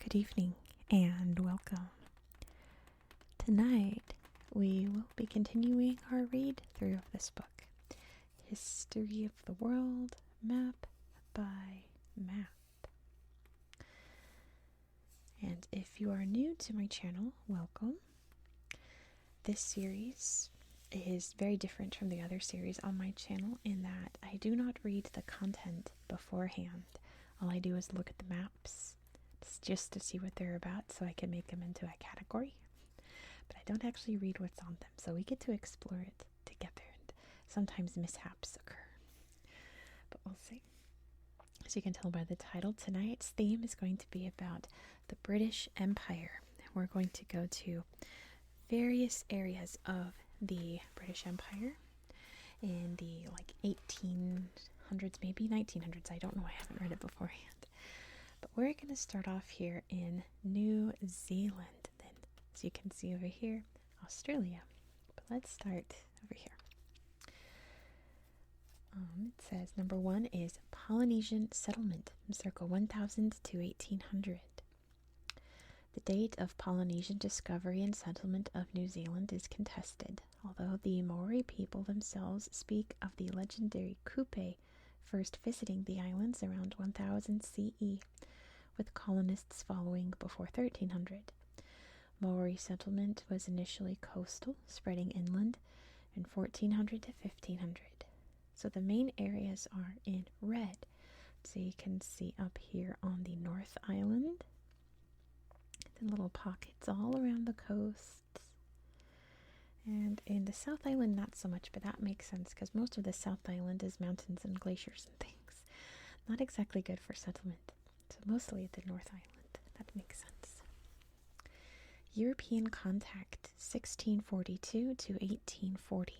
Good evening and welcome. Tonight we will be continuing our read through of this book, History of the World, Map by Map. And if you are new to my channel, welcome. This series is very different from the other series on my channel in that I do not read the content beforehand. All I do is look at the maps just to see what they're about so I can make them into a category. But I don't actually read what's on them, so we get to explore it together, and sometimes mishaps occur. But we'll see. As you can tell by the title, tonight's theme is going to be about the British Empire. We're going to go to various areas of the British Empire in the 1800s, maybe 1900s. I don't know, I haven't read it beforehand. But we're going to start off here in New Zealand, then, as you can see over here, Australia. But let's start over here. It says number 1 is Polynesian settlement, circa 1000 to 1800. The date of Polynesian discovery and settlement of New Zealand is contested, although the Maori people themselves speak of the legendary Kupe first visiting the islands around 1000 CE, with colonists following before 1300. Maori settlement was initially coastal, spreading inland in 1400 to 1500. So the main areas are in red. So you can see up here on the North Island, the little pockets all around the coasts. And in the South Island, not so much, but that makes sense because most of the South Island is mountains and glaciers and things. Not exactly good for settlement. So mostly at the North Island. That makes sense. European contact, 1642 to 1840.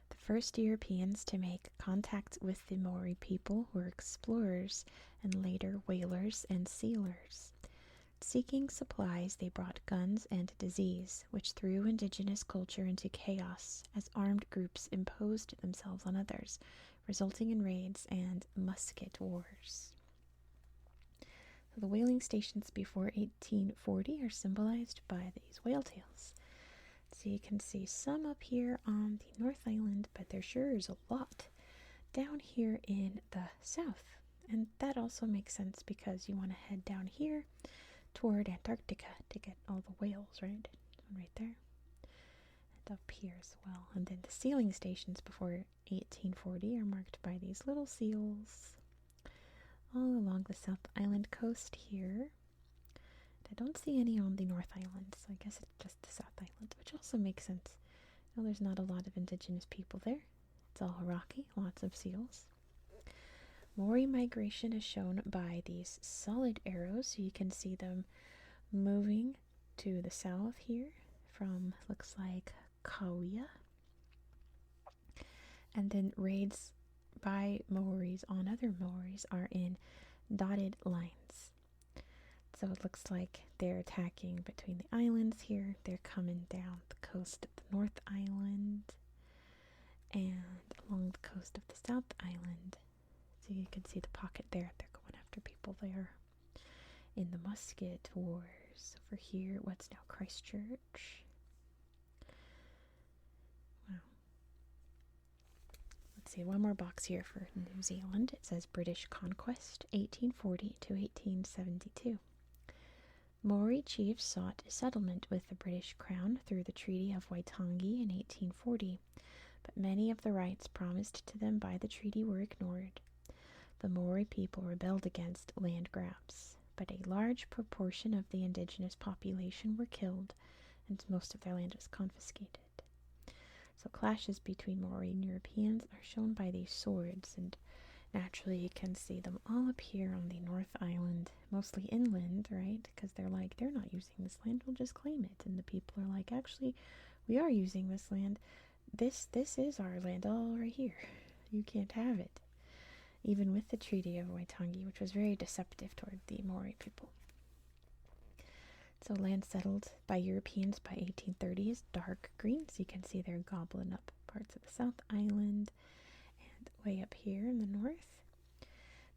The first Europeans to make contact with the Maori people were explorers and later whalers and sealers. Seeking supplies, they brought guns and disease, which threw indigenous culture into chaos as armed groups imposed themselves on others, resulting in raids and musket wars. The whaling stations before 1840 are symbolized by these whale tails. So you can see some up here on the North Island, but there sure is a lot down here in the south. And that also makes sense because you want to head down here toward Antarctica to get all the whales, right? Right there. And up here as well. And then the sealing stations before 1840 are marked by these little seals all along the South Island coast here. I don't see any on the North Island, so I guess it's just the South Island, which also makes sense. No, there's not a lot of indigenous people there. It's all rocky, lots of seals. Maori migration is shown by these solid arrows, so you can see them moving to the south here from, looks like, Kauai. And then raids by Maoris on other Maoris are in dotted lines. So it looks like they're attacking between the islands here. They're coming down the coast of the North Island and along the coast of the South Island. So you can see the pocket there. They're going after people there. In the musket wars over here, what's now Christchurch. Wow. Let's see, one more box here for New Zealand. It says British Conquest, 1840 to 1872. Maori chiefs sought settlement with the British Crown through the Treaty of Waitangi in 1840, but many of the rights promised to them by the treaty were ignored. The Maori people rebelled against land grabs, but a large proportion of the indigenous population were killed, and most of their land was confiscated. So clashes between Maori and Europeans are shown by these swords, and naturally you can see them all up here on the North Island, mostly inland, right? Because they're like, they're not using this land, we'll just claim it. And the people are like, actually, we are using this land. This is our land all right here. You can't have it. Even with the Treaty of Waitangi, which was very deceptive toward the Maori people. So land settled by Europeans by 1830 is dark green, so you can see they're gobbling up parts of the South Island and way up here in the north.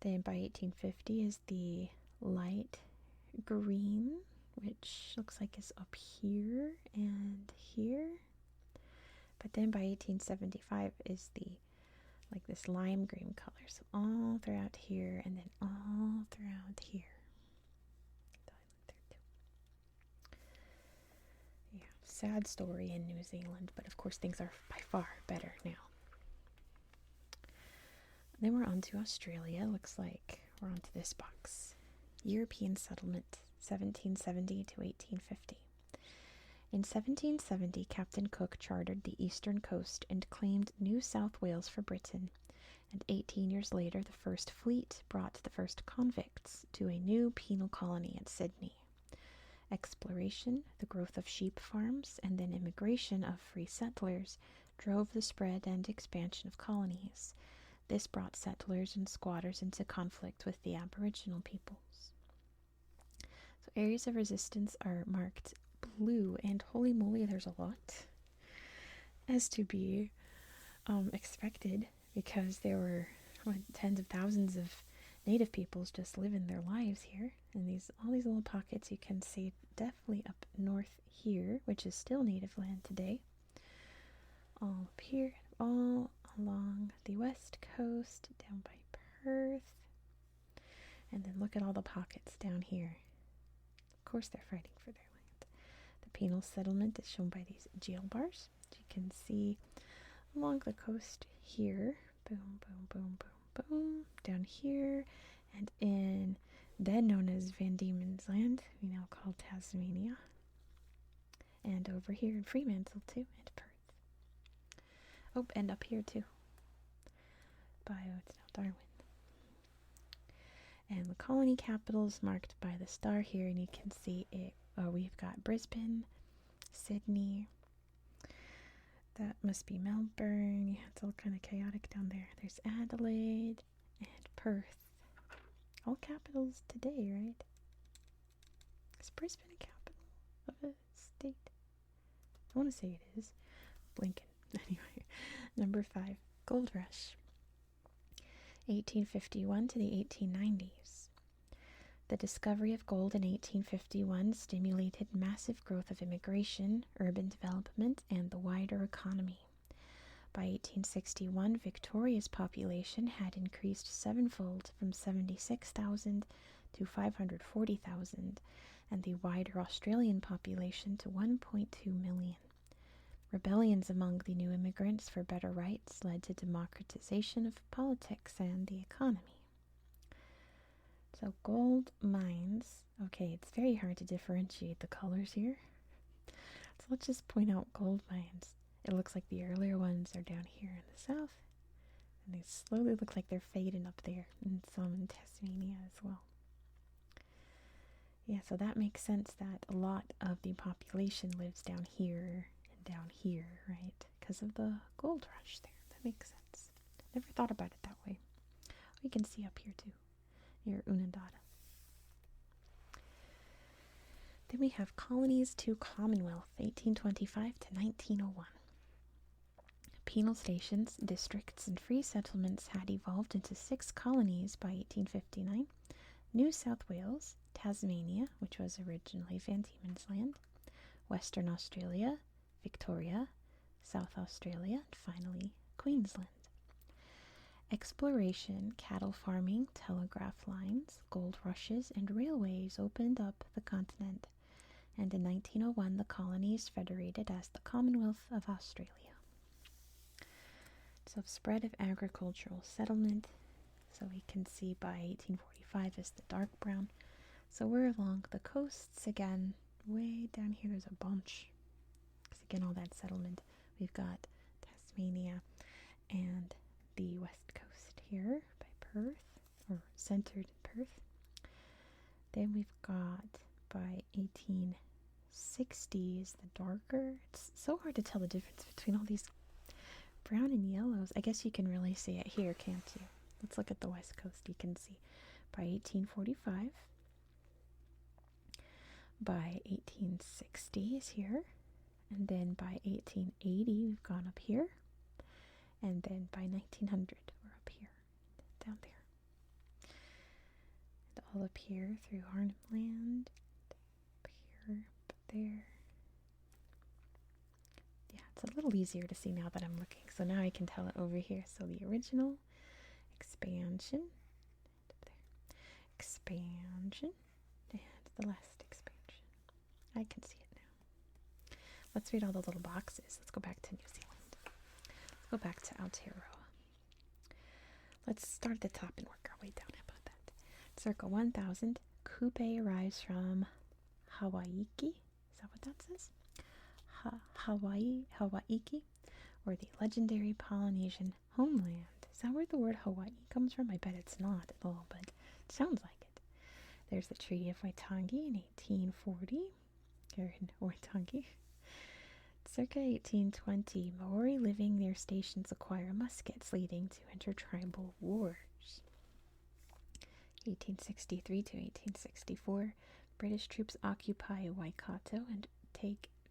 Then by 1850 is the light green, which looks like is up here and here. But then by 1875 is the like this lime green color. So all throughout here and then all throughout here. Yeah, sad story in New Zealand, but of course things are by far better now. Then we're on to Australia. Looks like we're on to this box. European settlement, 1770 to 1850. In 1770, Captain Cook chartered the eastern coast and claimed New South Wales for Britain, and 18 years later the first fleet brought the first convicts to a new penal colony at Sydney. Exploration, the growth of sheep farms, and then immigration of free settlers drove the spread and expansion of colonies. This brought settlers and squatters into conflict with the Aboriginal peoples. So areas of resistance are marked blue, and holy moly, there's a lot, as to be expected, because there were tens of thousands of native peoples just living their lives here. And all these little pockets you can see definitely up north here, which is still native land today. All up here, all along the west coast, down by Perth. And then look at all the pockets down here. Of course they're fighting for their land. The penal settlement is shown by these jail bars, which you can see along the coast here. Boom, boom, boom, boom, boom. Down here, and in then known as Van Diemen's Land, we now call Tasmania. And over here in Fremantle too, and Perth. Oh, and up here too. It's now Darwin. And the colony capitals marked by the star here, and you can see it. We've got Brisbane, Sydney. That must be Melbourne. Yeah, it's all kind of chaotic down there. There's Adelaide and Perth. All capitals today, right? Is Brisbane a capital of a state? I want to say it is. Lincoln. Anyway, number 5, Gold Rush. 1851 to the 1890s. The discovery of gold in 1851 stimulated massive growth of immigration, urban development, and the wider economy. By 1861, Victoria's population had increased sevenfold from 76,000 to 540,000, and the wider Australian population to 1.2 million. Rebellions among the new immigrants for better rights led to democratization of politics and the economy. So gold mines, okay, it's very hard to differentiate the colors here. So let's just point out gold mines. It looks like the earlier ones are down here in the south, and they slowly look like they're fading up there, and some in Tasmania as well. Yeah, so that makes sense that a lot of the population lives down here and down here, right? Because of the gold rush there. That makes sense. Never thought about it that way. We can see up here too, near Unadada. Then we have colonies to Commonwealth, 1825 to 1901. Penal stations, districts, and free settlements had evolved into 6 colonies by 1859. New South Wales, Tasmania, which was originally Van Diemen's Land, Western Australia, Victoria, South Australia, and finally Queensland. Exploration, cattle farming, telegraph lines, gold rushes, and railways opened up the continent, and in 1901 the colonies federated as the Commonwealth of Australia. So spread of agricultural settlement, so we can see by 1845 is the dark brown. So we're along the coasts again, way down here there's a bunch, because again all that settlement. We've got Tasmania and the west coast here by Perth, or centered in Perth. Then we've got by 1860s the darker. It's so hard to tell the difference between all these brown and yellows. I guess you can really see it here, can't you? Let's look at the west coast. You can see by 1845, by 1860s here, and then by 1880 we've gone up here, and then by 1900 we're up here, down there. And all up here through Arnhem Land, up here, up there. Yeah, it's a little easier to see now that I'm looking. So now I can tell it over here. So the original expansion, expansion, and the last expansion. I can see it now. Let's read all the little boxes. Let's go back to New Zealand. Let's go back to Aotearoa. Let's start at the top and work our way down. How about that? Circa 1000, Kupe arrives from Hawaiki. Is that what that says? Hawaiki, or the legendary Polynesian homeland. Is that where the word Hawaii comes from? I bet it's not at all, but it sounds like it. There's the Treaty of Waitangi in 1840, here in Waitangi. Circa 1820, Maori living near stations acquire muskets, leading to intertribal wars. 1863 to 1864, British troops occupy Waikato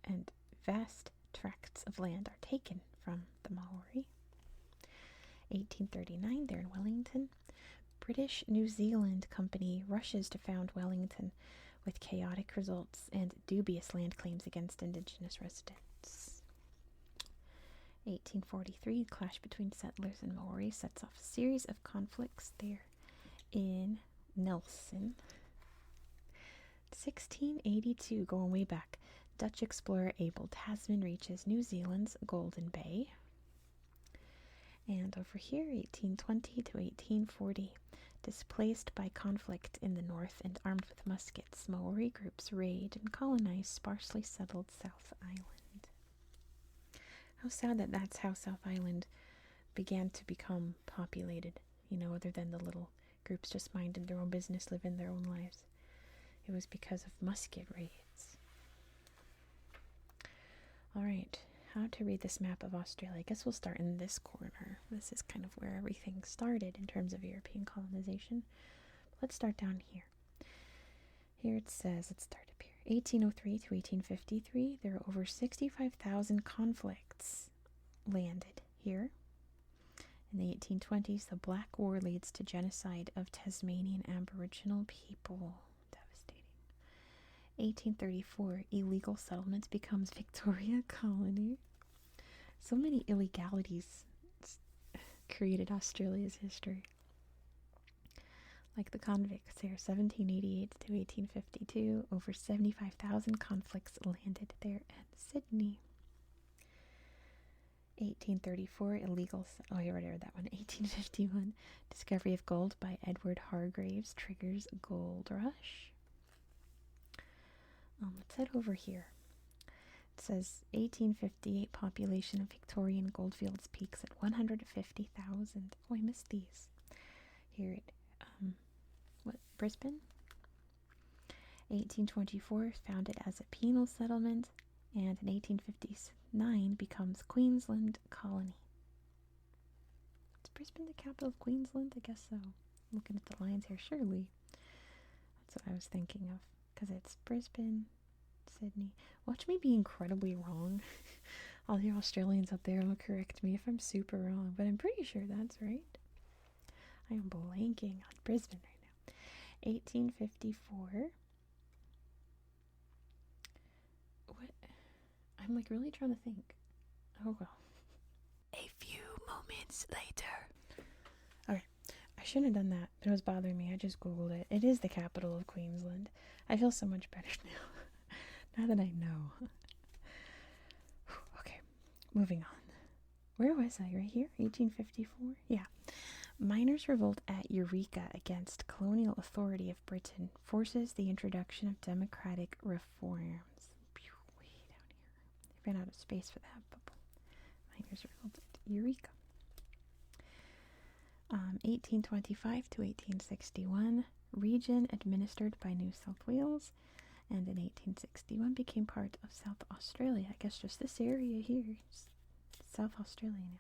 and vast tracts of land are taken from the Maori. 1839, they're in Wellington. British New Zealand Company rushes to found Wellington with chaotic results and dubious land claims against indigenous residents. 1843, clash between settlers and Maori sets off a series of conflicts there in Nelson. 1682, going way back, Dutch explorer Abel Tasman reaches New Zealand's Golden Bay. And over here, 1820 to 1840, displaced by conflict in the north and armed with muskets, Maori groups raid and colonize sparsely settled South Island. How sad that that's how South Island began to become populated, other than the little groups just minding their own business, living their own lives. It was because of musket raids. All right, how to read this map of Australia. I guess we'll start in this corner. This is kind of where everything started in terms of European colonization. Let's start down here. Here it says, let's start up here. 1803 to 1853, there are over 65,000 conflicts landed here. In the 1820s, the Black War leads to genocide of Tasmanian Aboriginal people. Devastating. 1834, illegal settlements becomes Victoria Colony. So many illegalities created Australia's history. Like the convicts here, 1788 to 1852, over 75,000 conflicts landed there at Sydney. 1834, illegal... Oh, I already read that one. 1851, discovery of gold by Edward Hargraves triggers gold rush. Let's head over here. It says 1858, population of Victorian goldfields peaks at 150,000. Oh, I missed these. Here, Brisbane? 1824, founded as a penal settlement, and in 1859 becomes Queensland colony. Is Brisbane the capital of Queensland? I guess so. Looking at the lines here, surely. That's what I was thinking of, because it's Brisbane, Sydney. Watch me be incredibly wrong. All the Australians out there will correct me if I'm super wrong, but I'm pretty sure that's right. I am blanking on Brisbane right now. 1854. What? I'm like really trying to think. Oh well. A few moments later. Okay, I shouldn't have done that. It was bothering me. I just Googled it. It is the capital of Queensland. I feel so much better now. Now that I know. Okay, moving on. Where was I? Right here? 1854? Yeah. Miners' revolt at Eureka against colonial authority of Britain forces the introduction of democratic reforms. Way down here. I ran out of space for that bubble. Miners' revolt at Eureka. 1825 to 1861, region administered by New South Wales, and in 1861 became part of South Australia. I guess just this area here, South Australia now.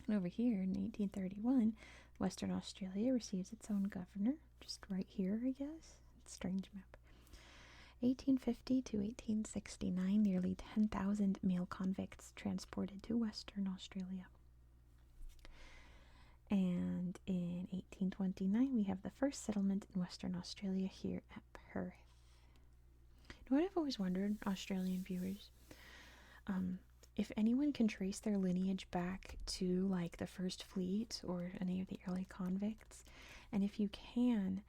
And over here in 1831, Western Australia receives its own governor, just right here, I guess. It's a strange map. 1850 to 1869, nearly 10,000 male convicts transported to Western Australia. And in 1829, we have the first settlement in Western Australia here at Perth. You know what I've always wondered, Australian viewers? If anyone can trace their lineage back to like the First Fleet or any of the early convicts, and if you can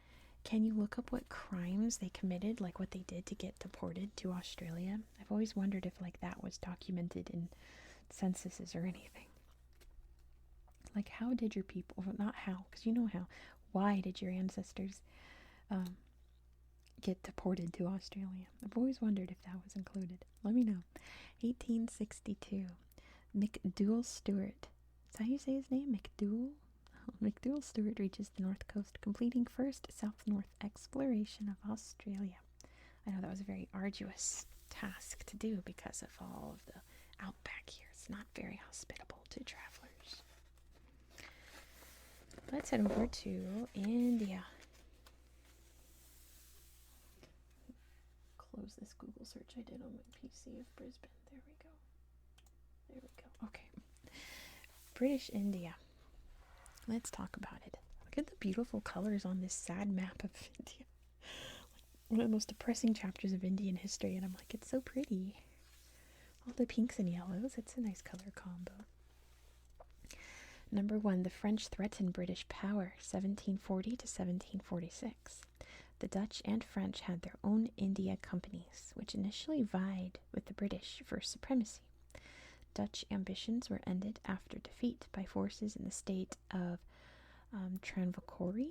you look up what crimes they committed, like what they did to get deported to Australia? I've always wondered if like that was documented in censuses or anything. Like, how did your people, well, not how, because you know how, why did your ancestors get deported to Australia? I've always wondered if that was included. Let me know. 1862, McDouall Stewart. Is that how you say his name? McDouall? McDouall Stewart reaches the north coast, completing first south-north exploration of Australia. I know that was a very arduous task to do because of all of the outback here. It's not very hospitable to travelers. Let's head over to India. Close this Google search I did on my PC of Brisbane. There we go. There we go. Okay. British India. Let's talk about it. Look at the beautiful colors on this sad map of India. One of the most depressing chapters of Indian history, and I'm like, it's so pretty. All the pinks and yellows. It's a nice color combo. Number 1, the French threatened British power, 1740 to 1746. The Dutch and French had their own India companies, which initially vied with the British for supremacy. Dutch ambitions were ended after defeat by forces in the state of Travancore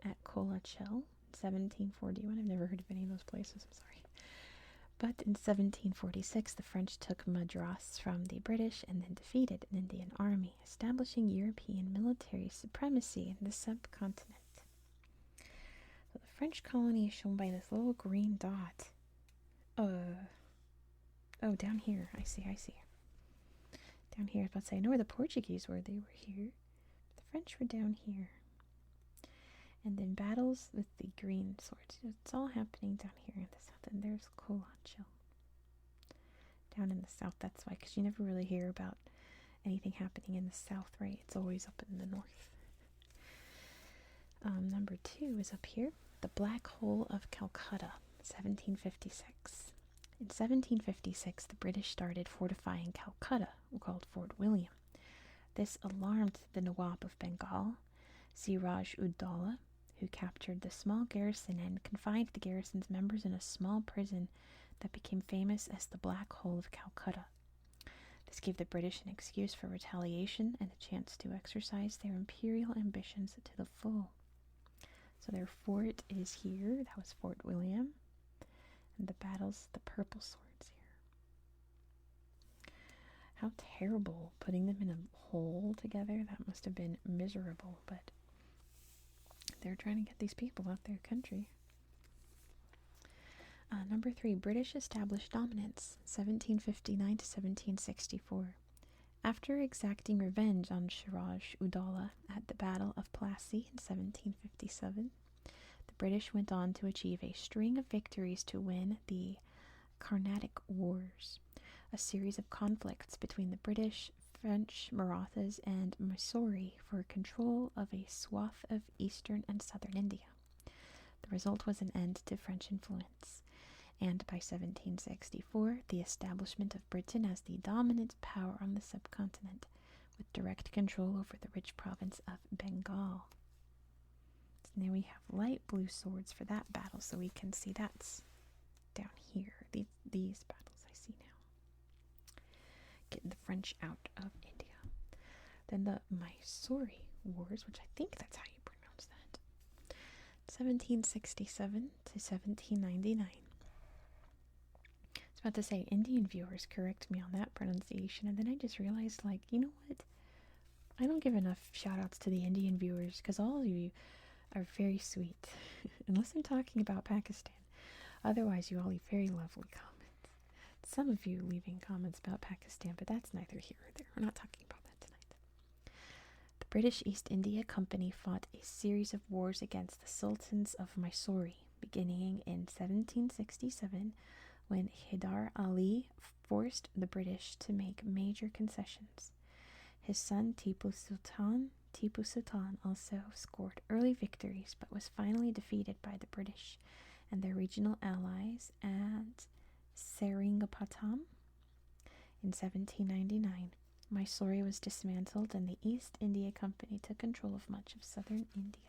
at Colachel, 1741. I've never heard of any of those places, I'm sorry. But in 1746, the French took Madras from the British and then defeated an Indian army, establishing European military supremacy in the subcontinent. So the French colony is shown by this little green dot. Oh, down here. I see. Down here, I was about to say, I know where the Portuguese were. They were here. The French were down here. And then battles with the green swords. It's all happening down here in the south. And there's Colachel. Down in the south, that's why. Because you never really hear about anything happening in the south, right? It's always up in the north. Number 2 is up here. The Black Hole of Calcutta, 1756. In 1756, the British started fortifying Calcutta, called Fort William. This alarmed the Nawab of Bengal, Siraj ud-Daulah, who captured the small garrison and confined the garrison's members in a small prison that became famous as the Black Hole of Calcutta. This gave the British an excuse for retaliation and a chance to exercise their imperial ambitions to the full. So their fort is here. That was Fort William. And the battles, the purple swords here. How terrible, putting them in a hole together. That must have been miserable, but they're trying to get these people out their country. Number 3, British established dominance, 1759 to 1764. After exacting revenge on Siraj ud-Daulah at the Battle of Plassey in 1757, the British went on to achieve a string of victories to win the Carnatic Wars, a series of conflicts between the British, French, Marathas, and Mysore for control of a swath of eastern and southern India. The result was an end to French influence, and by 1764, the establishment of Britain as the dominant power on the subcontinent, with direct control over the rich province of Bengal. So now we have light blue swords for that battle, so we can see that's down here. These battles I see now. Getting the French out of India. Then the Mysore Wars, which I think that's how you pronounce that. 1767 to 1799. About to say, Indian viewers correct me on that pronunciation, and then I just realized, like, you know what? I don't give enough shout outs to the Indian viewers because all of you are very sweet, unless I'm talking about Pakistan. Otherwise, you all leave very lovely comments. Some of you leaving comments about Pakistan, but that's neither here nor there. We're not talking about that tonight. The British East India Company fought a series of wars against the sultans of Mysore, beginning in 1767. When Hyder Ali forced the British to make major concessions. His son Tipu Sultan Tipu Sultan also scored early victories but was finally defeated by the British and their regional allies at Seringapatam in 1799. Mysore was dismantled and the East India Company took control of much of southern India.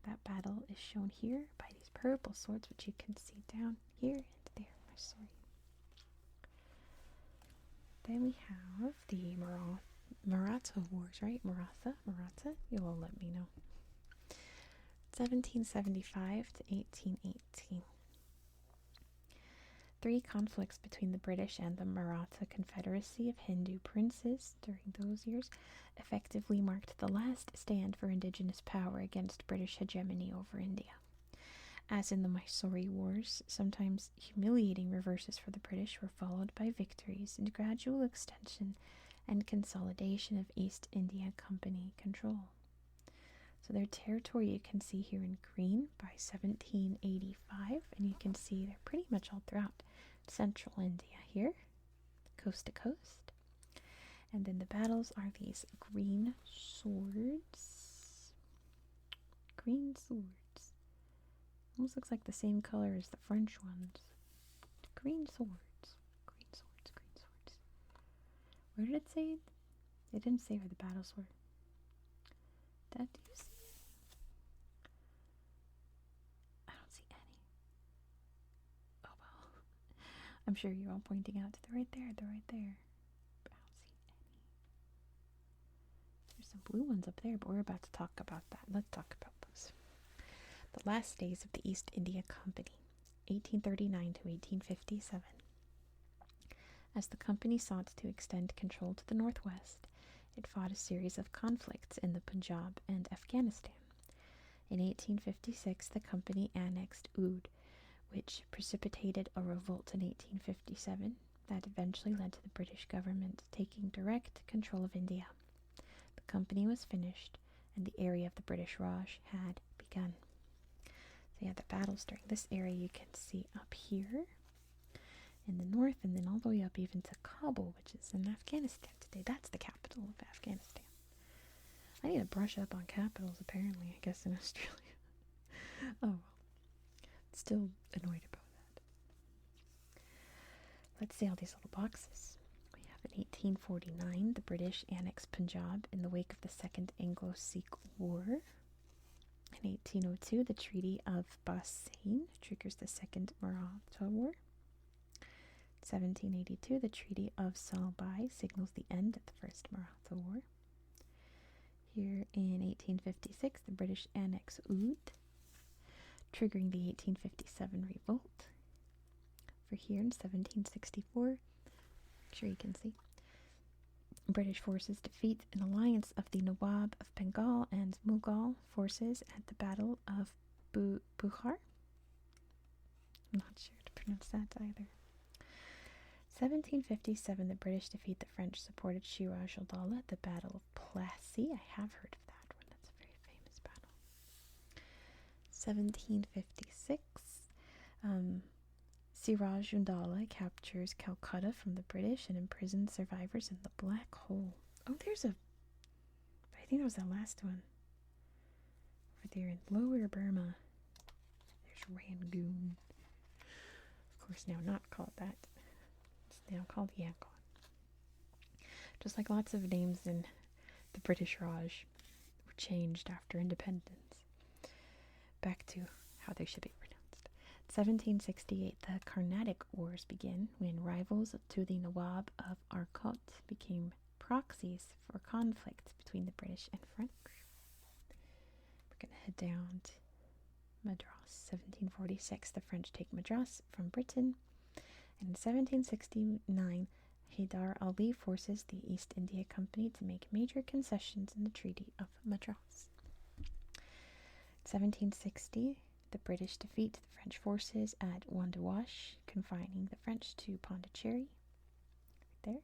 That battle is shown here by these purple swords, which you can see down here and there, Mysore. Then we have the Maratha Wars, right? Maratha? You'll all let me know. 1775 to 1818. 3 conflicts between the British and the Maratha Confederacy of Hindu princes during those years effectively marked the last stand for indigenous power against British hegemony over India. As in the Mysore Wars, sometimes humiliating reverses for the British were followed by victories and gradual extension and consolidation of East India Company control. So their territory you can see here in green by 1785, and you can see they're pretty much all throughout central India here, coast to coast. And then the battles are these green swords. Green swords. Almost looks like the same color as the French ones. Green swords. Green swords, green swords. Where did it say? It didn't say where the battles were. Do you see it? I don't see any. Oh well. I'm sure you're all pointing out to the right there, the right there. But I don't see any. There's some blue ones up there, but we're about to talk about that. Let's talk about those. The last days of the East India Company, 1839 to 1857. As the company sought to extend control to the northwest, it fought a series of conflicts in the Punjab and Afghanistan. In 1856, the company annexed Oudh, which precipitated a revolt in 1857 that eventually led to the British government taking direct control of India. The company was finished, and the area of the British Raj had begun. So yeah, the battles during this area you can see up here in the north, and then all the way up even to Kabul, which is in Afghanistan today. That's the capital of Afghanistan. I need to brush up on capitals, apparently, I guess, in Australia. Oh well. Still annoyed about that. Let's see all these little boxes. We have in 1849, the British annexed Punjab in the wake of the Second Anglo-Sikh War. In 1802, the Treaty of Bassein triggers the Second Maratha War. 1782, the Treaty of Salbai signals the end of the First Maratha War. Here in 1856, the British annex Oudh, triggering the 1857 revolt. For here in 1764, make sure you can see, British forces defeat an alliance of the Nawab of Bengal and Mughal forces at the Battle of Bukhar. I'm not sure to pronounce that either. 1757, the British defeat the French-supported Siraj-ud-Dawla at the Battle of Plassey. I have heard of that one. That's a very famous battle. 1756, Siraj-ud-Dawla captures Calcutta from the British and imprisons survivors in the Black Hole. Oh, there's a... I think that was the last one. Over there in Lower Burma. There's Rangoon. Of course, now not called that. Now called Yangon. Just like lots of names in the British Raj were changed after independence. Back to how they should be pronounced. 1768, the Carnatic Wars begin when rivals to the Nawab of Arcot became proxies for conflict between the British and French. We're going to head down to Madras. 1746, the French take Madras from Britain. And in 1769, Hyder Ali forces the East India Company to make major concessions in the Treaty of Madras. 1760, the British defeat the French forces at Wandiwash, confining the French to Pondicherry. Right there.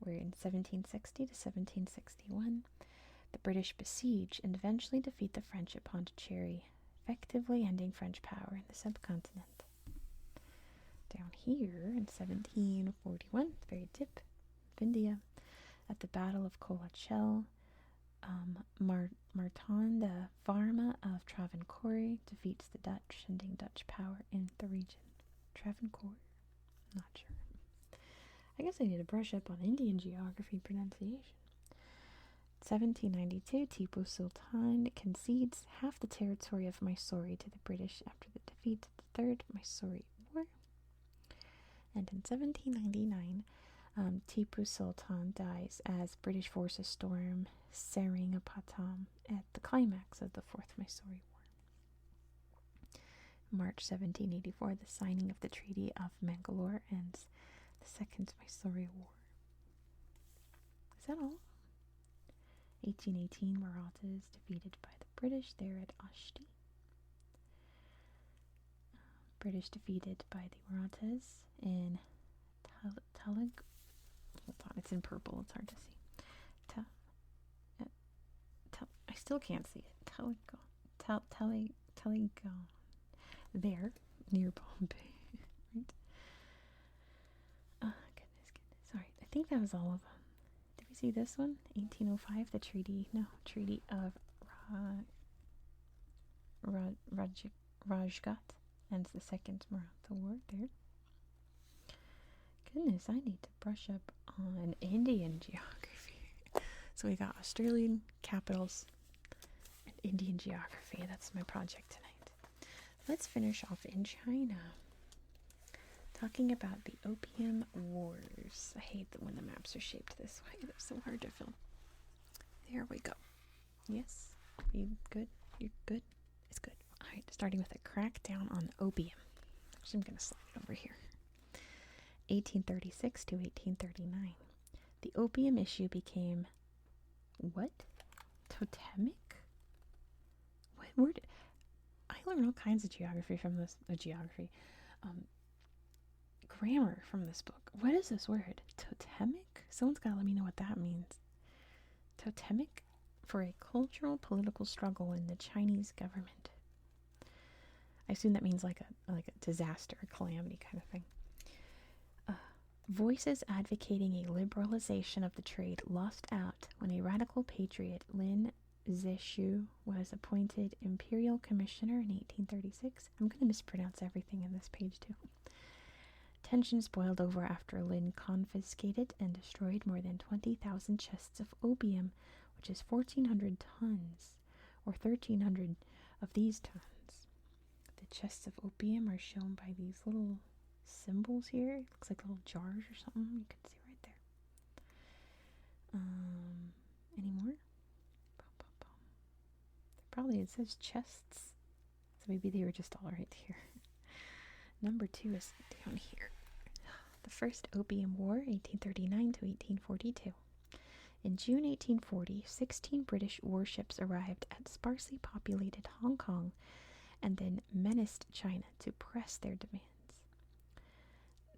We're in 1760 to 1761. The British besiege and eventually defeat the French at Pondicherry, effectively ending French power in the subcontinent. Down here in 1741, the very tip of India, at the Battle of Kolachel, Martin de Varma of Travancore defeats the Dutch, ending Dutch power in the region. Travancore? Not sure. I guess I need to brush up on Indian geography pronunciation. 1792, Tipu Sultan concedes half the territory of Mysore to the British after the defeat of the Third Mysore War. And in 1799, Tipu Sultan dies as British forces storm Seringapatam at the climax of the Fourth Mysore War. March 1784, the signing of the Treaty of Mangalore ends the Second Mysore War. Is that all? 1818, Marathas defeated by the British there at Asti. British defeated by the Marathas in Talag. Hold on, it's in purple. It's hard to see. I still can't see it. Telegon. There, near Bombay. Right? Oh, goodness. Sorry, I think that was all of them. Did we see this one? 1805, the Treaty of Rajgat ends the Second Maratha War there. Goodness, I need to brush up on Indian geography. So we got Australian capitals and Indian geography. That's my project tonight. Let's finish off in China. Talking about the Opium Wars. I hate that when the maps are shaped this way. They're so hard to fill. There we go. Yes? You good? You're good? It's good. Alright, starting with a crackdown on opium. Actually, I'm going to slide it over here. 1836 to 1839. The opium issue became what? Totemic? What word? I learned all kinds of geography from this. Grammar from this book. What is this word? Totemic? Someone's got to let me know what that means. Totemic? For a cultural political struggle in the Chinese government. I assume that means like a disaster, a calamity kind of thing. Voices advocating a liberalization of the trade lost out when a radical patriot, Lin Zexu, was appointed imperial commissioner in 1836. I'm going to mispronounce everything in this page too. Tensions boiled over after Lin confiscated and destroyed more than 20,000 chests of opium, which is 1,400 tons, or 1,300 of these tons. The chests of opium are shown by these little symbols here. It looks like little jars or something. You can see right there. Any more? Probably it says chests. So maybe they were just all right here. Number 2 is down here. The First Opium War, 1839 to 1842. In June 1840, 16 British warships arrived at sparsely populated Hong Kong and then menaced China to press their demands.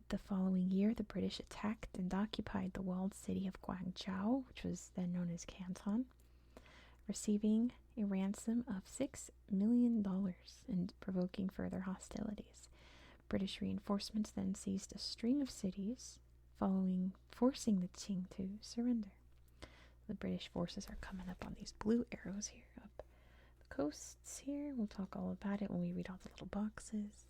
The following year, the British attacked and occupied the walled city of Guangzhou, which was then known as Canton, receiving a ransom of $6 million and provoking further hostilities. British reinforcements then seized a string of cities, forcing the Qing to surrender. The British forces are coming up on these blue arrows here, up the coasts here. We'll talk all about it when we read all the little boxes.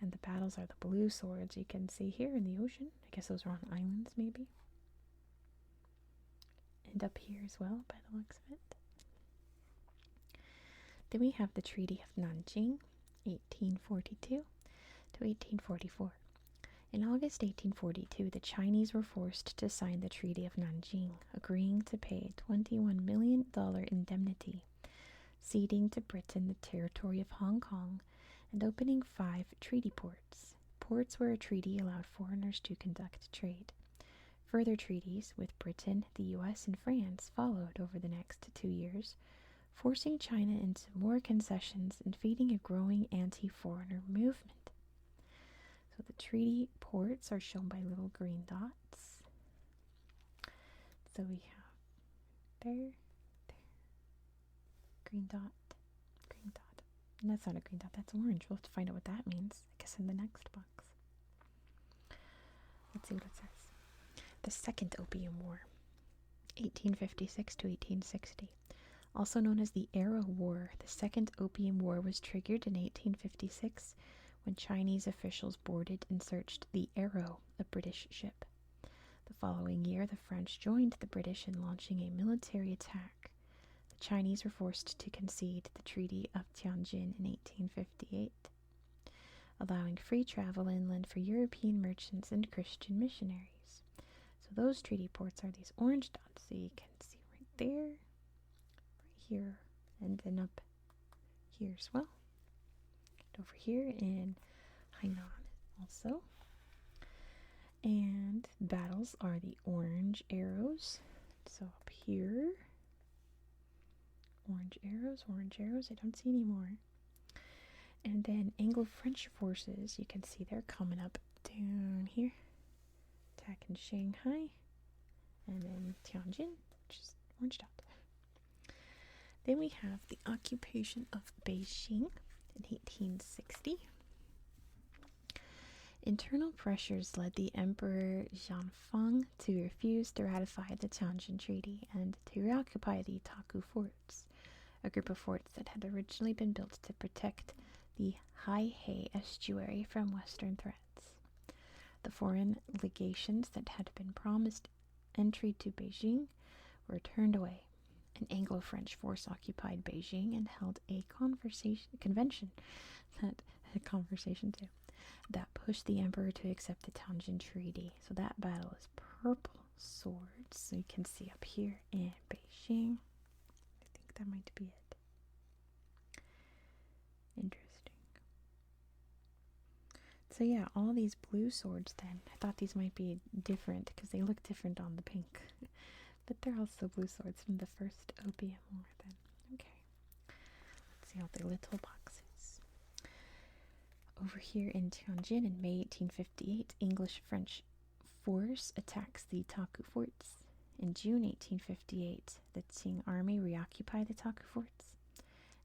And the battles are the blue swords you can see here in the ocean. I guess those are on islands, maybe. And up here as well, by the looks of it. Then we have the Treaty of Nanjing, 1842 to 1844. In August 1842, the Chinese were forced to sign the Treaty of Nanjing, agreeing to pay a $21 million indemnity, ceding to Britain the territory of Hong Kong, and opening 5 treaty ports, ports where a treaty allowed foreigners to conduct trade. Further treaties with Britain, the US, and France followed over the next 2 years, forcing China into more concessions and feeding a growing anti-foreigner movement. So the treaty ports are shown by little green dots. So we have there, green dot. And that's not a green dot, that's orange. We'll have to find out what that means, I guess, in the next box. Let's see what it says. The Second Opium War, 1856 to 1860. Also known as the Arrow War, the Second Opium War was triggered in 1856 when Chinese officials boarded and searched the Arrow, a British ship. The following year, the French joined the British in launching a military attack. The Chinese were forced to concede the Treaty of Tianjin in 1858, allowing free travel inland for European merchants and Christian missionaries. So those treaty ports are these orange dots, so you can see right there, right here, and then up here as well. And over here in Hainan also. And battles are the orange arrows. So up here, orange arrows, I don't see any more. And then Anglo-French forces, you can see they're coming up down here, attacking Shanghai, and then Tianjin, which is orange dot. Then we have the occupation of Beijing in 1860. Internal pressures led the Emperor Xianfeng to refuse to ratify the Tianjin Treaty and to reoccupy the Taku Forts, a group of forts that had originally been built to protect the Haihe estuary from Western threats. The foreign legations that had been promised entry to Beijing were turned away. An Anglo-French force occupied Beijing and held a convention that pushed the emperor to accept the Tianjin Treaty. So that battle is purple swords. So you can see up here in Beijing. I think that might be it. Interesting. So yeah, all these blue swords then. I thought these might be different because they look different on the pink. But they're also blue swords from the First Opium War then. Okay. Let's see all the little boxes. Over here in Tianjin in May 1858, English-French force attacks the Taku forts. In June 1858, the Qing army reoccupied the Taku forts.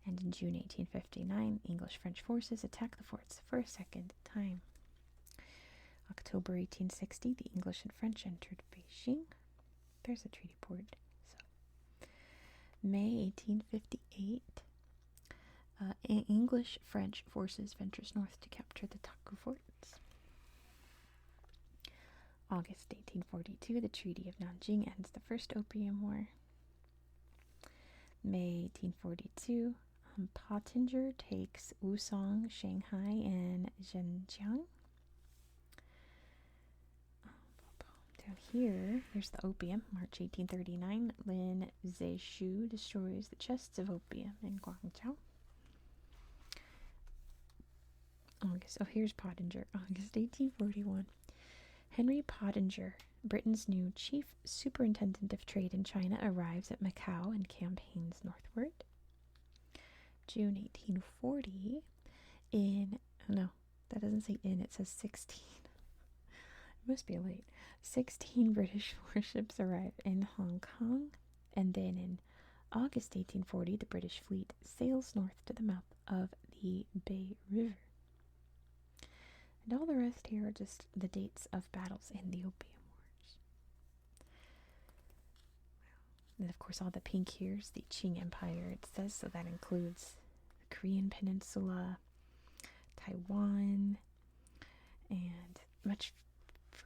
And in June 1859, English-French forces attacked the forts for a second time. October 1860, the English and French entered Beijing. There's a treaty port. So, May 1858, English-French forces ventures north to capture the Taku forts. August 1842, the Treaty of Nanjing ends the First Opium War. May 1842, Pottinger takes Wusong, Shanghai, and Zhenjiang. Down here, here's the opium. March 1839, Lin Zexu destroys the chests of opium in Guangzhou. Here's Pottinger. August 1841. Henry Pottinger, Britain's new chief superintendent of trade in China, arrives at Macau and campaigns northward. June 1840, that doesn't say in, it says 16. It must be late. 16 British warships arrive in Hong Kong, and then in August 1840, the British fleet sails north to the mouth of the Bay River. And all the rest here are just the dates of battles in the Opium Wars. And of course, all the pink here is the Qing Empire, it says, so that includes the Korean Peninsula, Taiwan, and much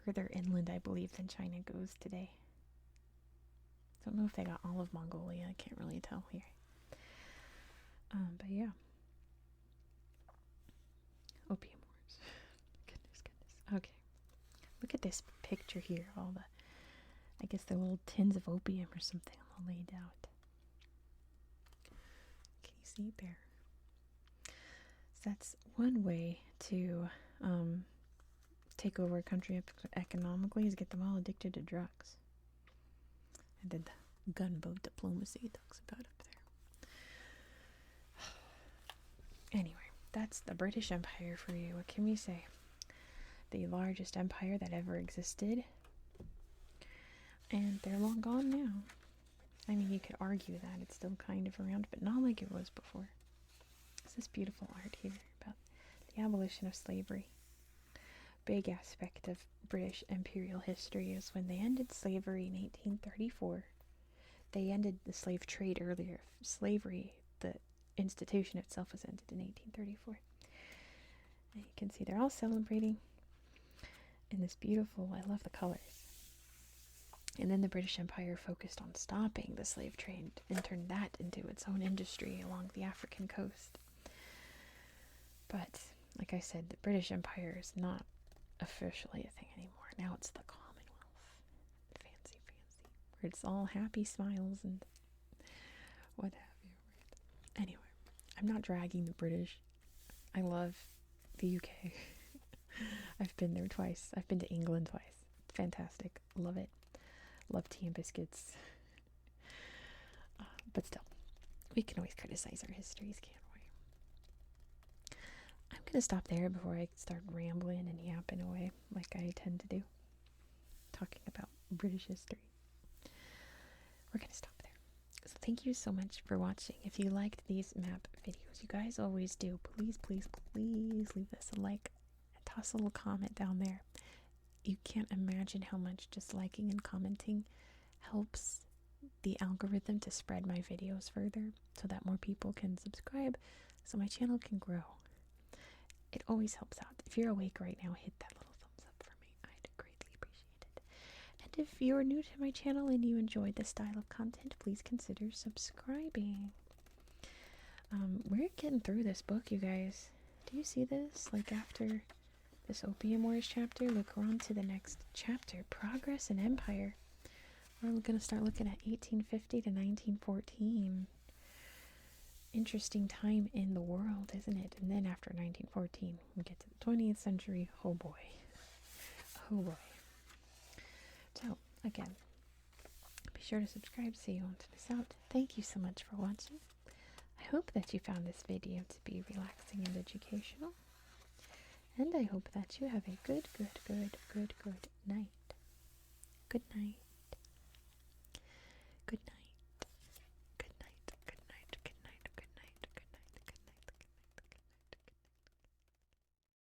further inland, I believe, than China goes today. Don't know if they got all of Mongolia. I can't really tell here. But yeah. Opium Wars. Goodness. Okay. Look at this picture here. All the, I guess they're little tins of opium or something all laid out. Can you see it there? So that's one way to take over a country economically, is get them all addicted to drugs. And then the gunboat diplomacy it talks about up there. Anyway, that's the British Empire for you. What can we say? The largest empire that ever existed. And they're long gone now. I mean, you could argue that it's still kind of around, but not like it was before. It's this beautiful art here about the abolition of slavery. Big aspect of British imperial history is when they ended slavery in 1834. they ended the slave trade earlier. Slavery, the institution itself, was ended in 1834. And you can see they're all celebrating in this beautiful, I love the colors. And then the British Empire focused on stopping the slave trade and turned that into its own industry along the African coast. But, like I said, the British Empire is not officially a thing anymore. Now it's the Commonwealth. Fancy, fancy. Where it's all happy smiles and what have you. Anyway, I'm not dragging the British. I love the UK. I've been there twice. I've been to England twice. Fantastic. Love it. Love tea and biscuits. But still, we can always criticize our histories, can't we? I'm going to stop there before I start rambling and yapping away like I tend to do, talking about British history. We're going to stop there. So thank you so much for watching. If you liked these map videos, you guys always do, please, please, please leave us a like and toss a little comment down there. You can't imagine how much just liking and commenting helps the algorithm to spread my videos further so that more people can subscribe so my channel can grow. It always helps out. If you're awake right now, hit that little thumbs up for me. I'd greatly appreciate it. And if you're new to my channel and you enjoyed this style of content, please consider subscribing. We're getting through this book, you guys. Do you see this? Like after this Opium Wars chapter, look, we're on to the next chapter, Progress and Empire. We're going to start looking at 1850 to 1914. Interesting time in the world, isn't it? And then after 1914, we get to the 20th century. Oh boy. Oh boy. So, again, be sure to subscribe so you won't miss out. Thank you so much for watching. I hope that you found this video to be relaxing and educational. And I hope that you have a good night. Good night.